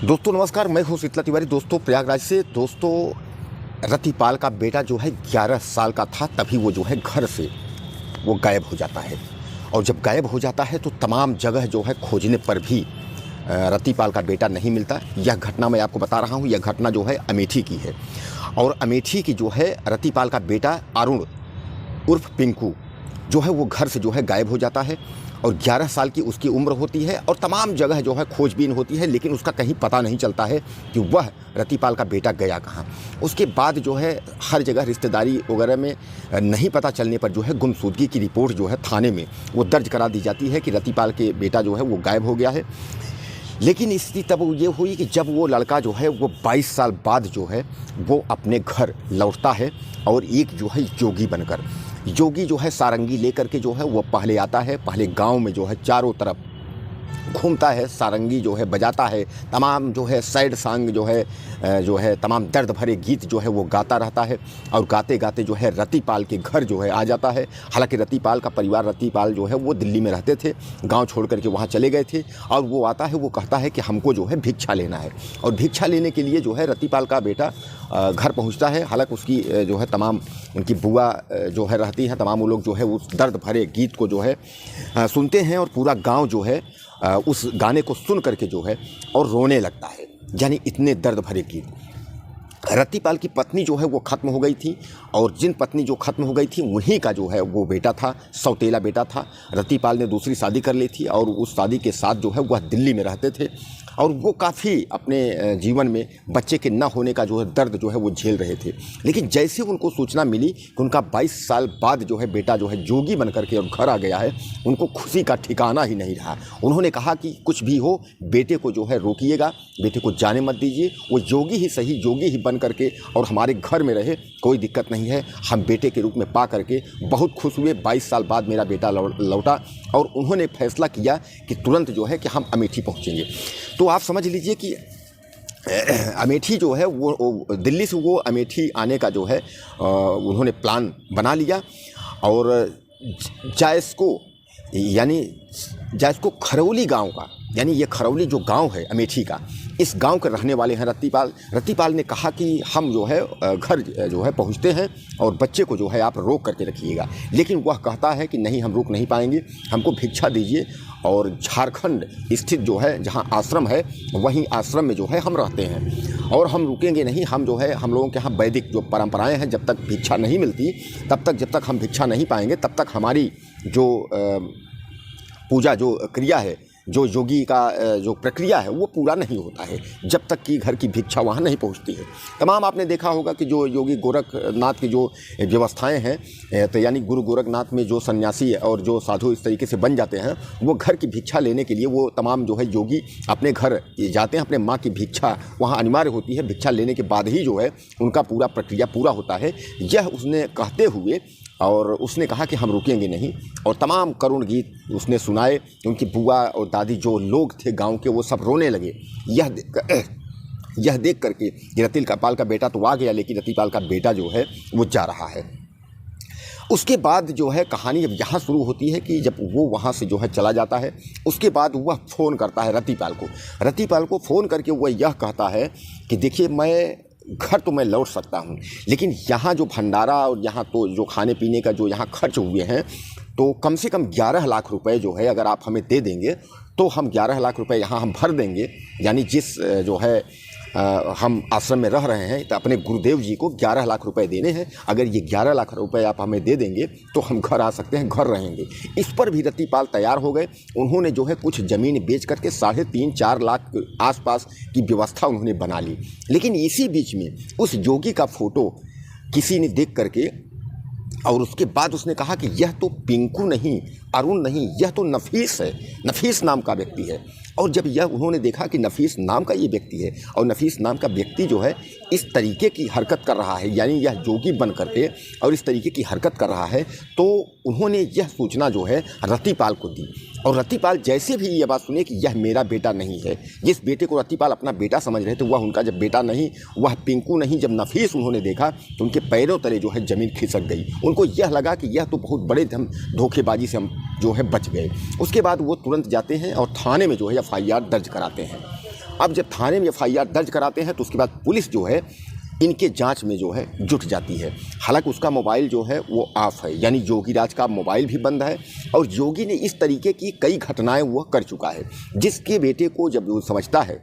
दोस्तों नमस्कार, मैं हूं शीतला तिवारी। दोस्तों प्रयागराज से रतिपाल का बेटा जो है 11 साल का था, तभी वो जो है घर से वो गायब हो जाता है। और जब गायब हो जाता है तो तमाम जगह जो है खोजने पर भी रतिपाल का बेटा नहीं मिलता। यह घटना मैं आपको बता रहा हूं, यह घटना जो है अमेठी की है। और अमेठी की जो है रतिपाल का बेटा अरुण उर्फ पिंकू जो है वो घर से जो है गायब हो जाता है। और 11 साल की उसकी उम्र होती है और तमाम जगह जो है खोजबीन होती है, लेकिन उसका कहीं पता नहीं चलता है कि वह रतिपाल का बेटा गया कहाँ। उसके बाद जो है हर जगह रिश्तेदारी वगैरह में नहीं पता चलने पर जो है गुमशुदगी की रिपोर्ट जो है थाने में वो दर्ज करा दी जाती है कि रतिपाल के बेटा जो है वो गायब हो गया है। लेकिन स्थिति तब ये हुई कि जब वो लड़का जो है वो 22 साल बाद जो है वो अपने घर लौटता है और एक जो है योगी जो है सारंगी लेकर के जो है वो पहले आता है। पहले गांव में जो है चारों तरफ घूमता है, सारंगी जो है बजाता है, तमाम जो है सैड सॉन्ग जो है तमाम दर्द भरे गीत जो है वो गाता रहता है। और गाते गाते जो है रतिपाल के घर जो है आ जाता है। हालांकि रतिपाल का परिवार, रतिपाल जो है वो दिल्ली में रहते थे, गांव छोड़ करके वहाँ चले गए थे। और वो आता है, वो कहता है कि हमको जो है भिक्षा लेना है। और भिक्षा लेने के लिए जो है रतिपाल का बेटा घर पहुँचता है। हालांकि उसकी जो है तमाम उनकी बुआ जो है रहती हैं, तमाम वो लोग जो है उस दर्द भरे गीत को जो है सुनते हैं। और पूरा गाँव जो है उस गाने को सुन करके जो है और रोने लगता है, यानी इतने दर्द भरे गीत। रतिपाल की पत्नी जो है वो ख़त्म हो गई थी, और जिन पत्नी जो ख़त्म हो गई थी उन्हीं का जो है वो बेटा था, सौतेला बेटा था। रतिपाल ने दूसरी शादी कर ली थी और उस शादी के साथ जो है वह दिल्ली में रहते थे। और वो काफ़ी अपने जीवन में बच्चे के न होने का जो है दर्द जो है वो झेल रहे थे। लेकिन जैसे उनको सूचना मिली कि उनका 22 साल बाद जो है बेटा जो है जोगी बन करके और घर आ गया है, उनको खुशी का ठिकाना ही नहीं रहा। उन्होंने कहा कि कुछ भी हो, बेटे को जो है रोकिएगा, बेटे को जाने मत दीजिए, वो जोगी ही सही, जोगी ही बन करके और हमारे घर में रहे, कोई दिक्कत नहीं है। हम बेटे के रूप में पा करके बहुत खुश हुए। 22 साल बाद मेरा बेटा लौटा। और उन्होंने फैसला किया कि तुरंत जो है कि हम अमेठी पहुँचेंगे। तो आप समझ लीजिए कि अमेठी जो है वो दिल्ली से वो अमेठी आने का जो है उन्होंने प्लान बना लिया। और जायसको खरौली गांव का, यानी ये खरौली जो गांव है अमेठी का, इस गांव के रहने वाले हैं रतिपाल ने कहा कि हम जो है घर जो है पहुंचते हैं और बच्चे को जो है आप रोक करके रखिएगा। लेकिन वह कहता है कि नहीं, हम रोक नहीं पाएंगे, हमको भिक्षा दीजिए। और झारखंड स्थित जो है जहां आश्रम है, वहीं आश्रम में जो है हम रहते हैं और हम रुकेंगे नहीं। हम जो है हम लोगों के यहाँ वैदिक जो परंपराएं हैं, जब तक भिक्षा नहीं मिलती तब तक हम भिक्षा नहीं पाएंगे, तब तक हमारी जो पूजा जो क्रिया है, जो योगी का जो प्रक्रिया है वो पूरा नहीं होता है, जब तक कि घर की भिक्षा वहाँ नहीं पहुँचती है। तमाम आपने देखा होगा कि जो योगी गोरखनाथ की जो व्यवस्थाएं हैं, तो यानी गुरु गोरखनाथ में जो सन्यासी और जो साधु इस तरीके से बन जाते हैं, वो घर की भिक्षा लेने के लिए वो तमाम जो है योगी अपने घर जाते हैं। अपने माँ की भिक्षा वहाँ अनिवार्य होती है, भिक्षा लेने के बाद ही जो है उनका पूरा प्रक्रिया पूरा होता है। यह उसने कहते हुए और उसने कहा कि हम रुकेंगे नहीं। और तमाम करुण गीत उसने सुनाए। उनकी बुआ और दादी जो लोग थे गांव के, वो सब रोने लगे। यह देख करके कि रतिपाल का बेटा तो आ गया, लेकिन रतिपाल का बेटा जो है वो जा रहा है। उसके बाद जो है कहानी अब यहाँ शुरू होती है कि जब वो वहाँ से जो है चला जाता है, उसके बाद वह फ़ोन करता है रतिपाल को फ़ोन करके वह यह कहता है कि देखिए, मैं घर तो मैं लौट सकता हूँ, लेकिन यहाँ जो भंडारा और यहाँ तो जो खाने पीने का जो यहाँ खर्च हुए हैं, तो कम से कम 11 लाख रुपए जो है अगर आप हमें दे देंगे तो हम 11 लाख रुपए यहाँ हम भर देंगे। यानी जिस जो है हम आश्रम में रह रहे हैं, तो अपने गुरुदेव जी को 11 लाख रुपए देने हैं। अगर ये 11 लाख रुपए आप हमें दे देंगे तो हम घर आ सकते हैं, घर रहेंगे। इस पर भी रतिपाल तैयार हो गए। उन्होंने जो है कुछ ज़मीन बेच करके 3.5-4 लाख के आसपास की व्यवस्था उन्होंने बना ली। लेकिन इसी बीच में उस योगी का फ़ोटो किसी ने देख करके, और उसके बाद उसने कहा कि यह तो पिंकू नहीं, अरुण नहीं, यह तो नफीस है, नफीस नाम का व्यक्ति है। और जब यह उन्होंने देखा कि नफीस नाम का ये व्यक्ति है और नफीस नाम का व्यक्ति जो है इस तरीके की हरकत कर रहा है, यानी यह जोगी बन करके और इस तरीके की हरकत कर रहा है, तो उन्होंने यह सूचना जो है रतिपाल को दी। और रतिपाल जैसे भी ये बात सुने कि यह मेरा बेटा नहीं है, जिस बेटे को रतिपाल अपना बेटा समझ रहे थे वह उनका जब बेटा नहीं, वह पिंकू नहीं, जब नफीस उन्होंने देखा तो उनके पैरों तले जो है ज़मीन खिसक गई। उनको यह लगा कि यह तो बहुत बड़े हम धोखेबाजी से हम जो है बच गए। उसके बाद वो तुरंत जाते हैं और थाने में जो है FIR दर्ज कराते हैं। अब जब थाने में एफआईआर दर्ज कराते हैं तो उसके बाद पुलिस जो है इनके जांच में जो है जुट जाती है। हालांकि उसका मोबाइल जो है वो ऑफ है, यानी योगीराज का मोबाइल भी बंद है और योगी ने इस तरीके की कई घटनाएं वह कर चुका है, जिसके बेटे को जब वो समझता है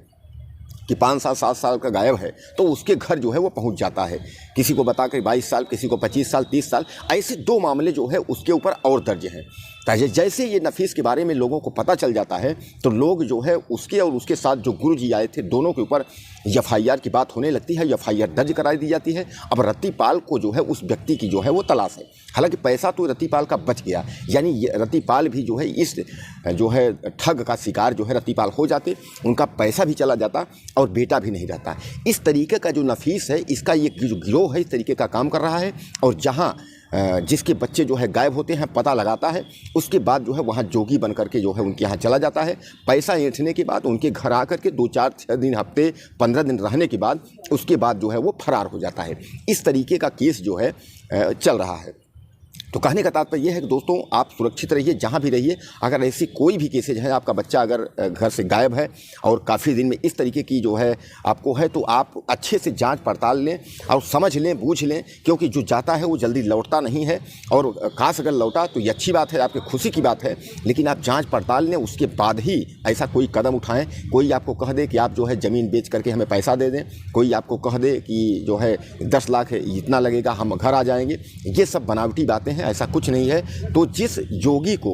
कि 5 साल 7 साल का गायब है तो उसके घर जो है वो पहुंच जाता है। किसी को बताकर 22 साल, किसी को 25 साल, 30 साल, ऐसे 2 मामले जो है उसके ऊपर और दर्ज हैं। जैसे ये नफीस के बारे में लोगों को पता चल जाता है तो लोग जो है उसके और उसके साथ जो गुरुजी आए थे दोनों के ऊपर एफआईआर की बात होने लगती है, एफआईआर दर्ज करा दी जाती है। अब रतिपाल को जो है उस व्यक्ति की जो है वो तलाश है। हालांकि पैसा तो रतिपाल का बच गया, यानी रतिपाल भी जो है इस जो है ठग का शिकार जो है रतिपाल हो जाते, उनका पैसा भी चला जाता और बेटा भी नहीं रहता। इस तरीके का जो नफीस है इसका ये जो गिरोह है इस तरीके का काम कर रहा है और जहाँ जिसके बच्चे जो है गायब होते हैं पता लगाता है, उसके बाद जो है वहाँ जोगी बन करके जो है उनके यहाँ चला जाता है। पैसा ऐंठने के बाद उनके घर आकर के 2-4 दिन, हफ्ते, 15 दिन रहने के बाद उसके बाद जो है वो फरार हो जाता है। इस तरीके का केस जो है चल रहा है। तो कहने का तात्पर्य यह है कि दोस्तों आप सुरक्षित रहिए जहाँ भी रहिए। अगर ऐसी कोई भी केसेज है, आपका बच्चा अगर घर से गायब है और काफ़ी दिन में इस तरीके की जो है आपको है, तो आप अच्छे से जांच पड़ताल लें और समझ लें, बूझ लें, क्योंकि जो जाता है वो जल्दी लौटता नहीं है। और काश अगर लौटा तो ये अच्छी बात है, आपकी खुशी की बात है, लेकिन आप जाँच पड़ताल लें, उसके बाद ही ऐसा कोई कदम उठाएँ। कोई आपको कह दे कि आप जो है ज़मीन बेच करके हमें पैसा दे दें, कोई आपको कह दे कि जो है 10 लाख है इतना लगेगा, हम घर आ जाएंगे, ये सब बनावटी बातें हैं, ऐसा कुछ नहीं है। तो जिस योगी को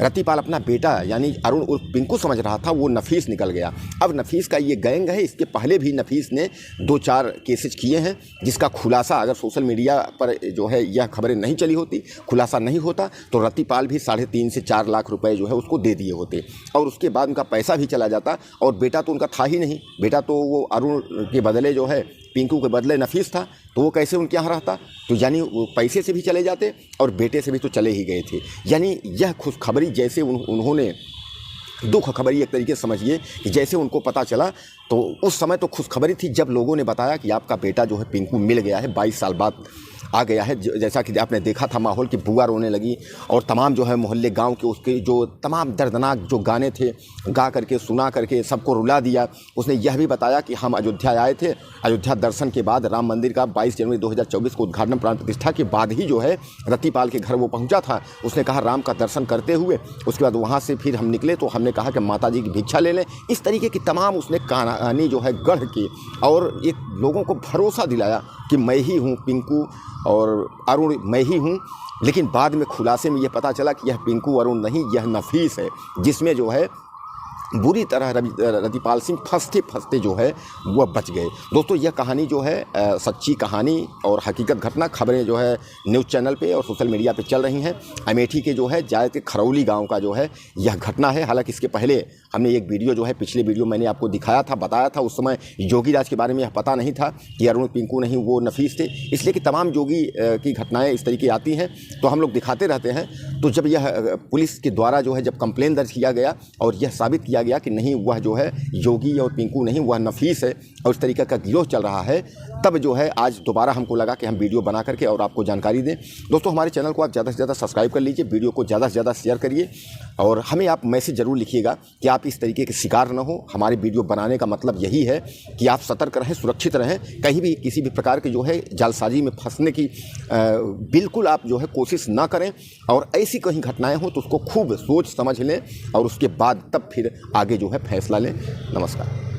रतिपाल अपना बेटा यानी अरुण उर्फ पिंकू समझ रहा था वो नफीस निकल गया। अब नफीस का ये गैंग है, इसके पहले भी नफीस ने 2-4 केसेज किए हैं, जिसका खुलासा अगर सोशल मीडिया पर जो है यह खबरें नहीं चली होती, खुलासा नहीं होता, तो रतिपाल भी 3.5 से 4 लाख रुपए जो है उसको दे दिए होते और उसके बाद उनका पैसा भी चला जाता। और बेटा तो उनका था ही नहीं, बेटा तो वो अरुण के बदले जो है पिंकू के बदले नफीस था, तो वो कैसे उनके यहाँ रहता? तो यानी वो पैसे से भी चले जाते और बेटे से भी तो चले ही गए थे। यानी यह खुशखबरी जैसे उन्होंने दुख खबरी एक तरीके से समझिए कि जैसे उनको पता चला तो उस समय तो खुशखबरी थी जब लोगों ने बताया कि आपका बेटा जो है पिंकू मिल गया है, 22 साल बाद आ गया है। जैसा कि आपने देखा था माहौल की बुआ रोने लगी और तमाम जो है मोहल्ले गांव के उसके जो तमाम दर्दनाक जो गाने थे गा करके सुना करके सबको रुला दिया। उसने यह भी बताया कि हम अयोध्या आए थे, अयोध्या दर्शन के बाद राम मंदिर का 22 जनवरी 2024 को उद्घाटन प्राण प्रतिष्ठा के बाद ही जो है रतिपाल के घर वो पहुंचा था। उसने कहा राम का दर्शन करते हुए उसके बाद वहाँ से फिर हम निकले तो हमने कहा कि माता जी की भिक्षा ले लें। इस तरीके की तमाम उसने कहानी जो है गढ़ के और एक लोगों को भरोसा दिलाया कि मैं ही हूँ पिंकू और अरुण, मैं ही हूँ। लेकिन बाद में खुलासे में यह पता चला कि यह पिंकू अरुण नहीं, यह नफीस है, जिसमें जो है बुरी तरह रतिपाल सिंह फंसते फंसते जो है वह बच गए। दोस्तों यह कहानी जो है सच्ची कहानी और हकीकत घटना खबरें जो है न्यूज़ चैनल पे और सोशल मीडिया पे चल रही हैं। अमेठी के जो है जायद के खरौली गांव का जो है यह घटना है। हालांकि इसके पहले हमने एक वीडियो जो है पिछले वीडियो मैंने आपको दिखाया था, बताया था। उस समय योगीराज के बारे में यह पता नहीं था कि अरुण पिंकू नहीं वो नफीस थे, इसलिए कि तमाम योगी की घटनाएँ इस तरीके आती हैं तो हम लोग दिखाते रहते हैं। तो जब यह पुलिस के द्वारा जो है जब कंप्लेन दर्ज किया गया और यह साबित किया गया कि नहीं वह जो है योगी और पिंकू नहीं, वह नफीस है और इस तरीके का गिरोह चल रहा है, तब जो है आज दोबारा हमको लगा कि हम वीडियो बना करके और आपको जानकारी दें। दोस्तों हमारे चैनल को आप ज़्यादा से ज़्यादा सब्सक्राइब कर लीजिए, वीडियो को ज़्यादा से ज़्यादा शेयर करिए और हमें आप मैसेज ज़रूर लिखिएगा कि आप इस तरीके के शिकार न हो। हमारे वीडियो बनाने का मतलब यही है कि आप सतर्क रहें, सुरक्षित रहें, कहीं भी किसी भी प्रकार के जो है जालसाजी में फंसने की बिल्कुल आप जो है कोशिश ना करें और ऐसी कहीं घटनाएं हो तो उसको खूब सोच समझ लें और उसके बाद तब फिर आगे जो है फैसला लें। नमस्कार।